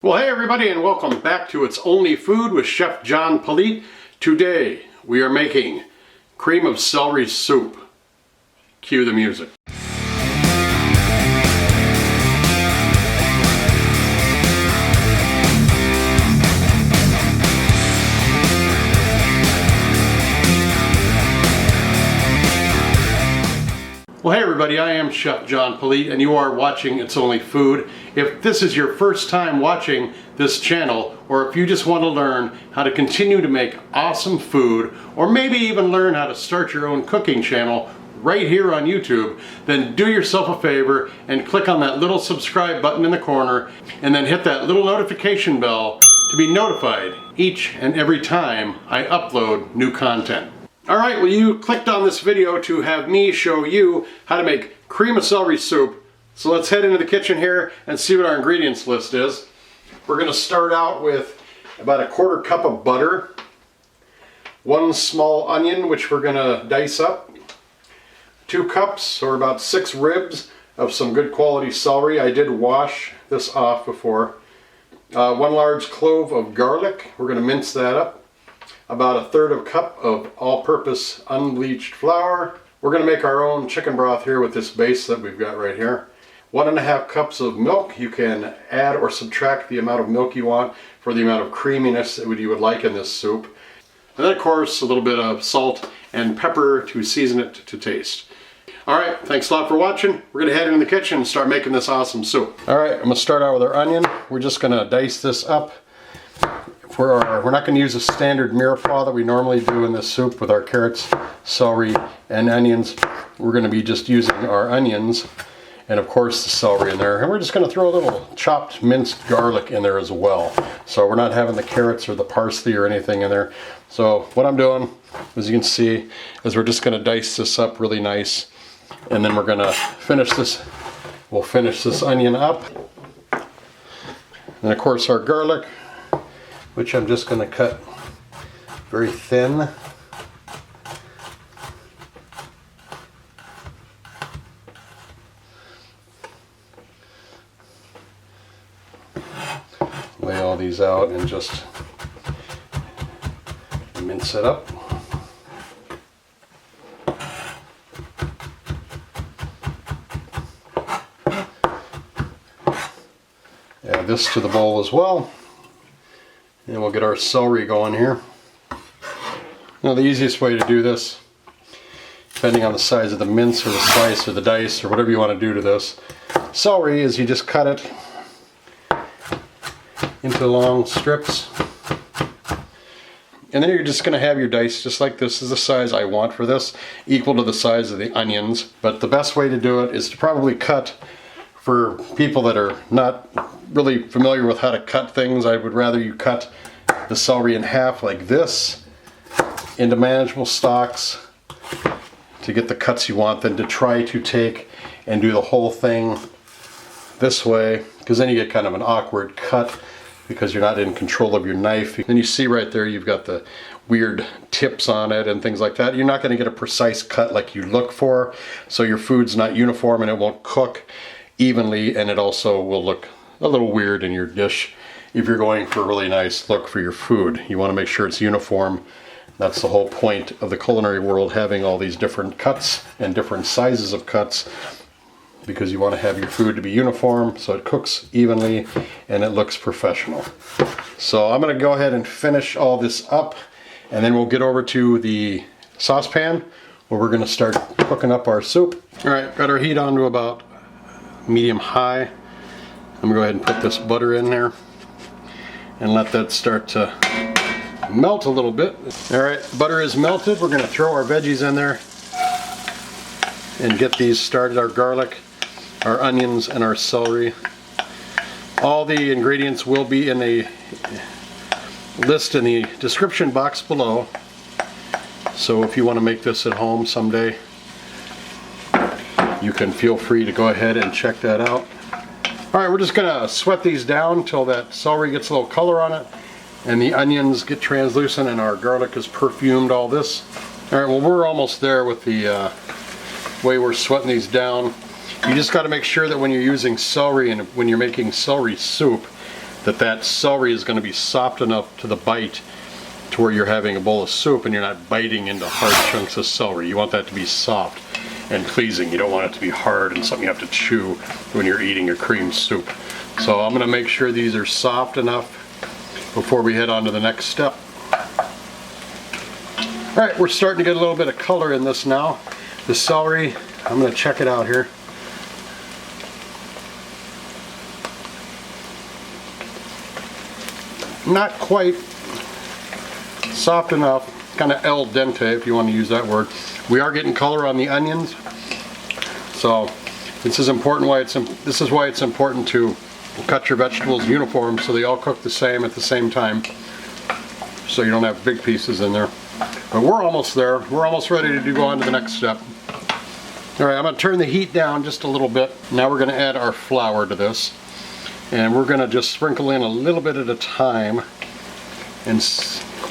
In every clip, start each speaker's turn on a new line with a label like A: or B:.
A: Well, hey everybody, and welcome back to It's Only Food with Chef John Politte. Today we are making cream of celery soup. Cue the music. Well, hey everybody, I am Chef John Politte and you are watching It's Only Food. If this is your first time watching this channel, or if you just want to learn how to continue to make awesome food, or maybe even learn how to start your own cooking channel right here on YouTube, then do yourself a favor and click on that little subscribe button in the corner and then hit that little notification bell to be notified each and every time I upload new content. Alright, well, you clicked on this video to have me show you how to make cream of celery soup. So let's head into the kitchen here and see what our ingredients list is. We're going to start out with about a quarter cup of butter, 1 small onion which we're going to dice up, 2 cups or about 6 ribs of some good quality celery. I did wash this off before. 1 large clove of garlic. We're going to mince that up. About 1/3 cup of all-purpose unbleached flour. We're going to make our own chicken broth here with this base that we've got right here. 1½ cups of milk. You can add or subtract the amount of milk you want for the amount of creaminess that you would like in this soup. And then of course a little bit of salt and pepper to season it to taste. Alright, thanks a lot for watching. We're going to head into the kitchen and start making this awesome soup. Alright, I'm going to start out with our onion. We're just going to dice this up. We're not going to use a standard mirepoix that we normally do in this soup with our carrots, celery, and onions. We're going to be just using our onions and of course the celery in there. And we're just going to throw a little chopped minced garlic in there as well. So we're not having the carrots or the parsley or anything in there. So what I'm doing, as you can see, is we're just going to dice this up really nice. And then we're going to finish this. We'll finish this onion up. And of course our garlic, which I'm just going to cut very thin. Lay all these out and just mince it up. Add this to the bowl as well. And we'll get our celery going here. Now the easiest way to do this, depending on the size of the mince or the slice or the dice or whatever you want to do to this celery, is you just cut it into long strips. And then you're just going to have your dice just like this. Is the size I want for this, equal to the size of the onions. But the best way to do it is to probably cut, for people that are not really familiar with how to cut things, I would rather you cut the celery in half like this into manageable stalks to get the cuts you want than to try to take and do the whole thing this way, because then you get kind of an awkward cut because you're not in control of your knife. And you see right there you've got the weird tips on it and things like that. You're not going to get a precise cut like you look for, so your food's not uniform and it won't cook evenly, and it also will look a little weird in your dish if you're going for a really nice look for your food. You want to make sure it's uniform. That's the whole point of the culinary world, having all these different cuts and different sizes of cuts, because you want to have your food to be uniform so it cooks evenly and it looks professional. So I'm going to go ahead and finish all this up, and then we'll get over to the saucepan where we're going to start cooking up our soup. Alright, got our heat on to about medium high. I'm going to go ahead and put this butter in there and let that start to melt a little bit. Alright, butter is melted. We're going to throw our veggies in there and get these started. Our garlic, our onions, and our celery. All the ingredients will be in a list in the description box below. So if you want to make this at home someday, you can feel free to go ahead and check that out. Alright, we're just going to sweat these down until that celery gets a little color on it and the onions get translucent and our garlic is perfumed, all this. Alright, well, we're almost there with the way we're sweating these down. You just got to make sure that when you're using celery and when you're making celery soup, that celery is going to be soft enough to the bite to where you're having a bowl of soup and you're not biting into hard chunks of celery. You want that to be soft and pleasing. You don't want it to be hard and something you have to chew when you're eating your cream soup. So I'm going to make sure these are soft enough before we head on to the next step. Alright, we're starting to get a little bit of color in this now. The celery, I'm going to check it out here. Not quite soft enough, kind of al dente if you want to use that word. We are getting color on the onions, so this is important. This is why it's important to cut your vegetables uniform so they all cook the same at the same time, so you don't have big pieces in there. But we're almost there. We're almost ready to go on to the next step. All right, I'm going to turn the heat down just a little bit. Now we're going to add our flour to this. And we're going to just sprinkle in a little bit at a time and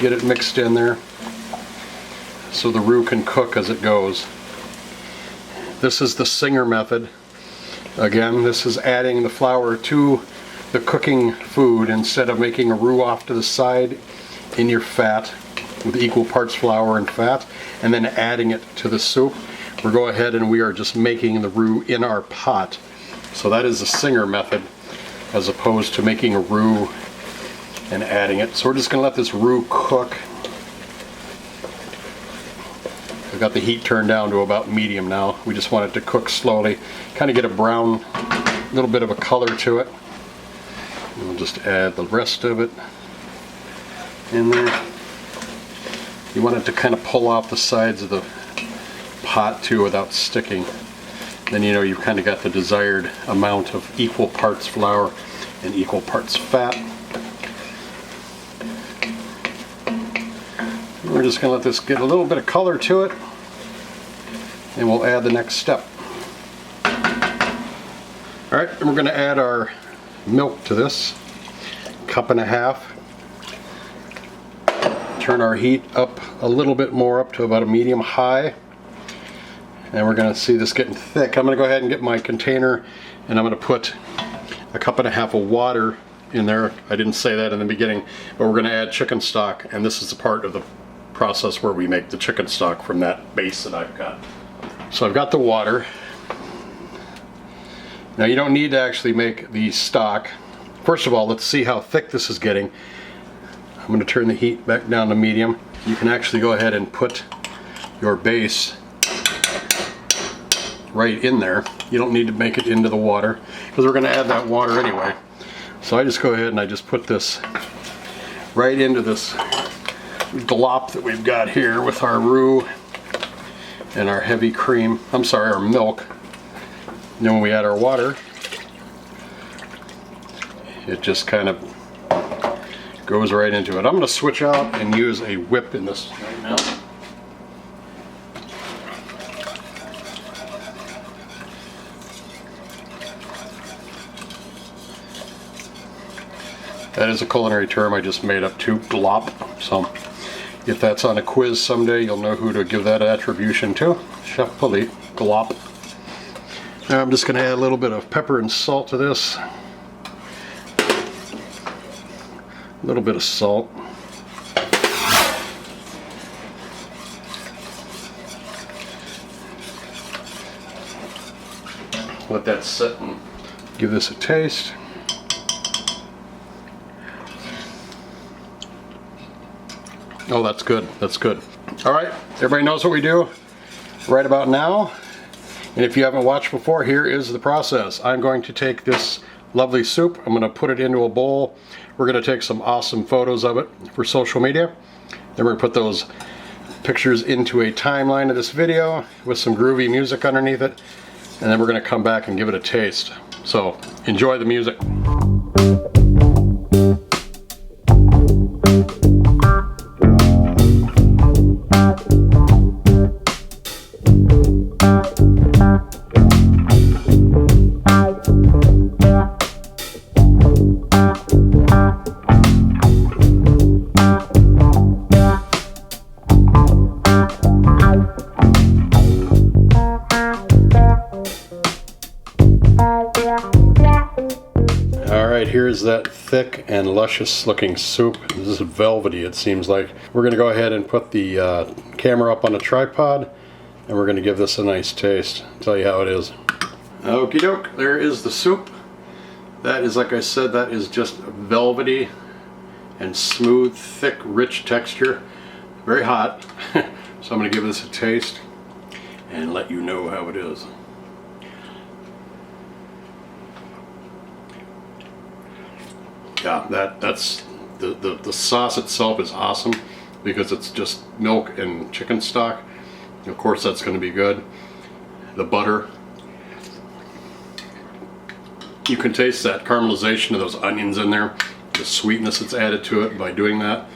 A: get it mixed in there so the roux can cook as it goes. This is the Singer method. Again, this is adding the flour to the cooking food instead of making a roux off to the side in your fat with equal parts flour and fat and then adding it to the soup. We're going ahead and we are just making the roux in our pot. So that is the Singer method, as opposed to making a roux and adding it. So we're just going to let this roux cook. I've got the heat turned down to about medium now. We just want it to cook slowly, kind of get a brown, little bit of a color to it. And we'll just add the rest of it in there. You want it to kind of pull off the sides of the pot too without sticking. Then you know you've kind of got the desired amount of equal parts flour and equal parts fat. And we're just going to let this get a little bit of color to it, and we'll add the next step. Alright, and we're going to add our milk to this, 1.5 cups. Turn our heat up a little bit more, up to about a medium high. And we're going to see this getting thick. I'm going to go ahead and get my container and I'm going to put 1.5 cups of water in there. I didn't say that in the beginning, but we're going to add chicken stock, and this is the part of the process where we make the chicken stock from that base that I've got. So I've got the water. Now you don't need to actually make the stock. First of all, let's see how thick this is getting. I'm going to turn the heat back down to medium. You can actually go ahead and put your base right in there. You don't need to make it into the water because we're going to add that water anyway. So I just go ahead and I just put this right into this glop that we've got here with our roux and our heavy cream. I'm sorry, our milk. And then when we add our water, it just kind of goes right into it. I'm going to switch out and use a whip in this right now. That is a culinary term I just made up too, glop. So if that's on a quiz someday, you'll know who to give that attribution to. Chef Politte, glop. Now I'm just going to add a little bit of pepper and salt to this. A little bit of salt. Let that sit and give this a taste. Oh, that's good. That's good. All right, everybody knows what we do right about now. And if you haven't watched before, here is the process. I'm going to take this lovely soup. I'm going to put it into a bowl. We're going to take some awesome photos of it for social media. Then we're going to put those pictures into a timeline of this video with some groovy music underneath it. And then we're going to come back and give it a taste. So enjoy the music. thick and luscious looking soup. This is velvety, it seems like. We're gonna go ahead and put the camera up on a tripod and we're gonna give this a nice taste. Tell you how it is. Okie doke, there is the soup. That is, like I said, that is just velvety and smooth, thick, rich texture. Very hot. So I'm gonna give this a taste and let you know how it is. Yeah, that's the sauce itself is awesome because it's just milk and chicken stock. Of course, that's going to be good. The butter, you can taste that caramelization of those onions in there, the sweetness that's added to it by doing that.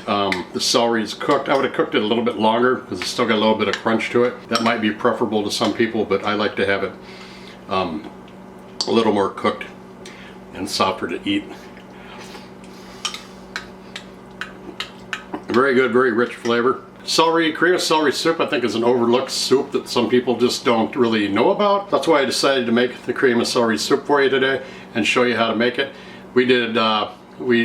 A: The celery is cooked. I would have cooked it a little bit longer because it's still got a little bit of crunch to it. That might be preferable to some people, but I like to have it a little more cooked and softer to eat. Very good, very rich flavor. Celery, cream of celery soup, I think, is an overlooked soup that some people just don't really know about. That's why I decided to make the cream of celery soup for you today and show you how to make it. We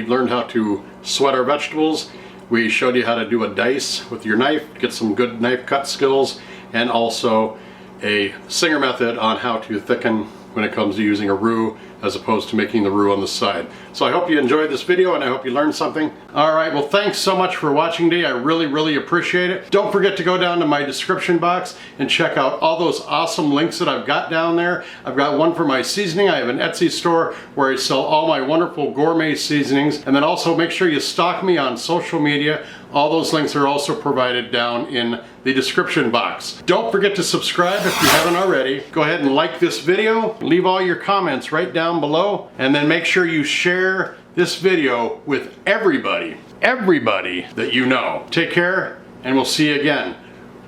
A: learned how to sweat our vegetables. We showed you how to do a dice with your knife, get some good knife cut skills, and also a Singer method on how to thicken when it comes to using a roux as opposed to making the roux on the side. So I hope you enjoyed this video and I hope you learned something. Alright, well, thanks so much for watching today. I really appreciate it. Don't forget to go down to my description box and check out all those awesome links that I've got down there. I've got one for my seasoning. I have an Etsy store where I sell all my wonderful gourmet seasonings. And then also make sure you stalk me on social media. All those links are also provided down in the description box. Don't forget to subscribe if you haven't already. Go ahead and like this video. Leave all your comments right down below. And then make sure you share this video with everybody that you know. Take care, and we'll see you again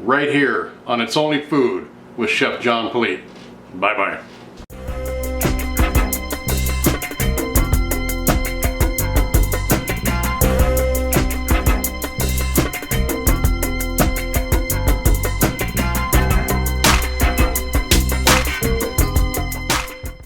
A: right here on It's Only Food with Chef John Politte. Bye-bye.